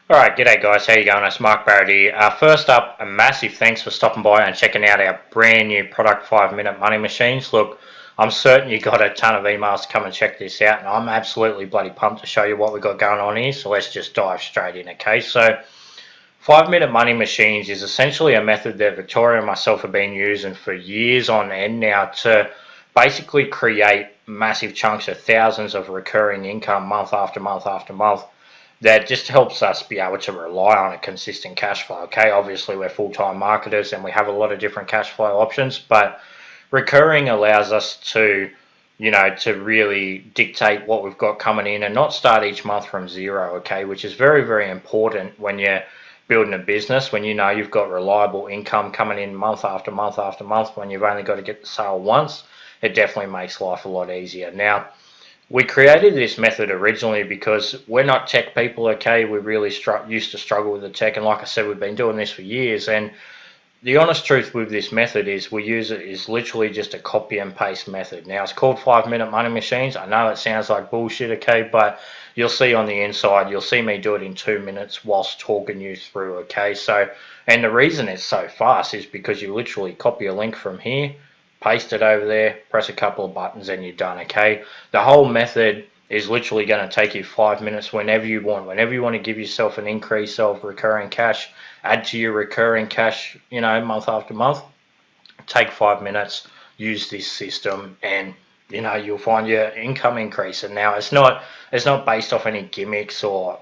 Alright, g'day guys, how you going? It's Mark Barrett here. First up, a massive thanks for stopping by and checking out our brand new product 5 Minute Money Machines. Look, I'm certain you got a ton of emails to come and check this out, and I'm absolutely bloody pumped to show you what we got going on here, so let's just dive straight in, okay? So, 5 Minute Money Machines is essentially a method that Victoria and myself have been using for years on end now to basically create massive chunks of thousands of recurring income month after month after month that just helps us be able to rely on a consistent cash flow. Okay, obviously we're full-time marketers and we have a lot of different cash flow options, but recurring allows us to, to really dictate what we've got coming in and not start each month from zero. Okay, which is very, very important when you're building a business, when you know you've got reliable income coming in month after month after month. When you've only got to get the sale once, it definitely makes life a lot easier. Now, we created this method originally because we're not tech people, okay? We really used to struggle with the tech, and like I said, we've been doing this for years. And the honest truth with this method is we use it is literally just a copy and paste method. Now, it's called 5 Minute Money Machines. I know it sounds like bullshit, okay? But you'll see on the inside, you'll see me do it in 2 minutes whilst talking you through, okay? So, and the reason it's so fast is because you literally copy a link from here, paste it over there, press a couple of buttons, and you're done, okay? The whole method is literally going to take you 5 minutes whenever you want. Whenever you want to give yourself an increase of recurring cash, add to your recurring cash, month after month, take 5 minutes, use this system, and you'll find your income increase. And now it's not based off any gimmicks or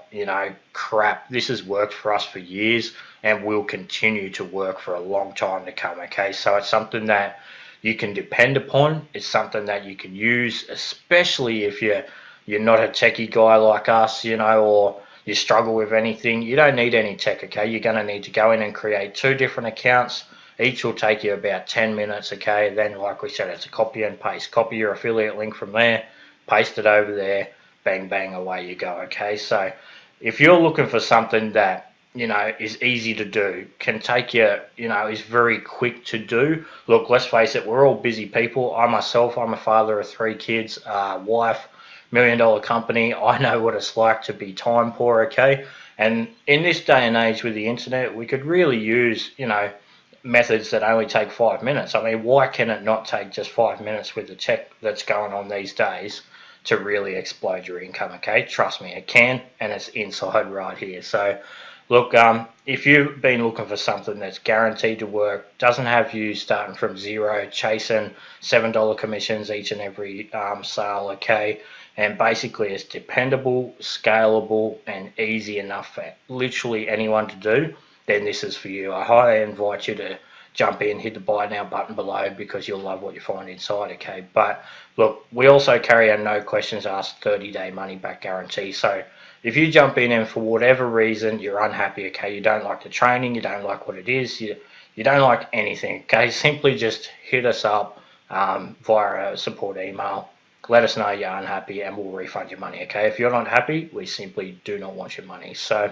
crap. This has worked for us for years and will continue to work for a long time to come, okay? So it's something that you can depend upon. It's something that you can use, especially if you're not a techie guy like us, or you struggle with anything. You don't need any tech, okay? You're going to need to go in and create 2 different accounts. Each will take you about 10 minutes, okay? Then, like we said, it's a copy and paste. Copy your affiliate link from there, paste it over there, bang, bang, away you go, okay? So if you're looking for something that is easy to do, can take you, is very quick to do. Look, let's face it, we're all busy people. I'm a father of 3 kids, wife, $1 million company. I know what it's like to be time poor, okay? And in this day and age with the internet, we could really use, methods that only take 5 minutes. I mean, why can it not take just 5 minutes with the tech that's going on these days to really explode your income, okay? Trust me, it can, and it's inside right here. So, look, if you've been looking for something that's guaranteed to work, doesn't have you starting from zero, chasing $7 commissions each and every sale, okay, and basically it's dependable, scalable, and easy enough for literally anyone to do, then this is for you. I highly invite you to jump in, hit the buy now button below because you'll love what you find inside, okay? But look, we also carry a no questions asked 30-day money back guarantee. So if you jump in and for whatever reason you're unhappy, okay, you don't like the training, you don't like what it is, you don't like anything, okay, simply just hit us up via a support email. Let us know you're unhappy and we'll refund your money, okay? If you're not happy, we simply do not want your money. So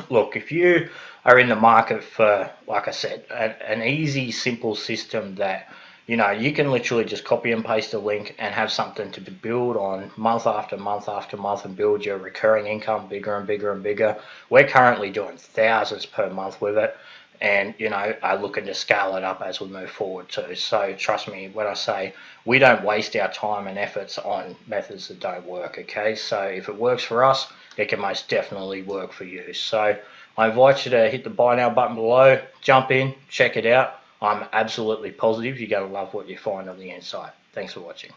look, if you are in the market for, like I said, an easy, simple system that you can literally just copy and paste a link and have something to build on month after month after month and build your recurring income bigger and bigger and bigger. We're currently doing thousands per month with it, and are looking to scale it up as we move forward too. So trust me when I say we don't waste our time and efforts on methods that don't work, okay? So if it works for us, it can most definitely work for you. So I invite you to hit the buy now button below, jump in, check it out. I'm absolutely positive you're going to love what you find on the inside. Thanks for watching.